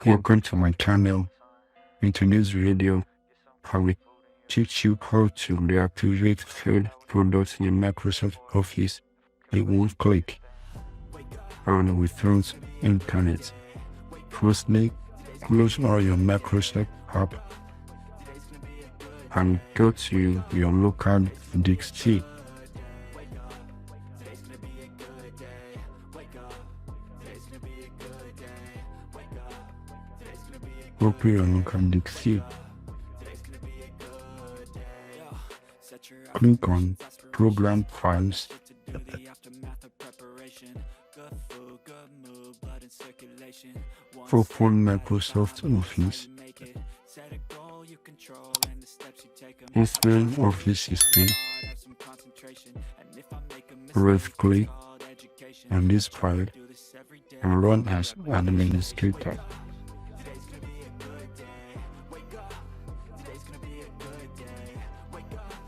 Welcome to my channel. In today's video, I will teach you how to reactivate failed products in Microsoft Office in one click and without internet. Firstly, close all your Microsoft app and go to your local disk. Open your local disk. Click on Program Files. Open Microsoft Office. Open Office System. Right click on this file and run as administrator.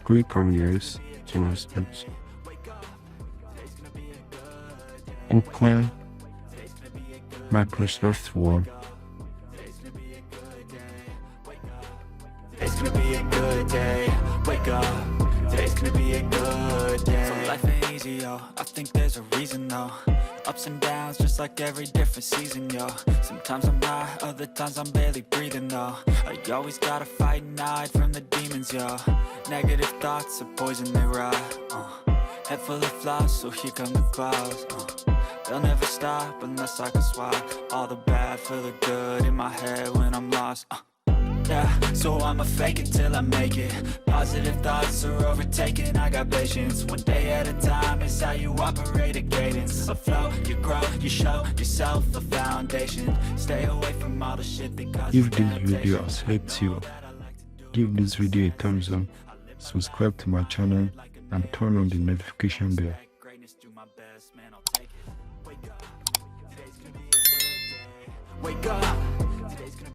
Click on Yes to accept. Open Microsoft Word. Today's gonna be a good day. Wake up. Today's gonna be a good day. So life ain't easy, yo. I think there's a reason, though. Ups and downs, just like every different season, yo. Sometimes I'm high, other times I'm barely breathing, though. I always gotta fight and hide from the demons, yo. Negative thoughts are poison, they rot. Head full of flaws, so here come the clouds. They'll never stop unless I can swap all the bad for the good in my head when I'm lost. Yeah, so I'ma fake it till I make it. Positive thoughts are overtaken, I got patience. One day at a time is how you operate a cadence. A flow, you grow, you show yourself a foundation. Stay away from all the shit that causes. If this video has helped you, give this video a thumbs up, subscribe to my channel and turn on the notification bell. Wake up.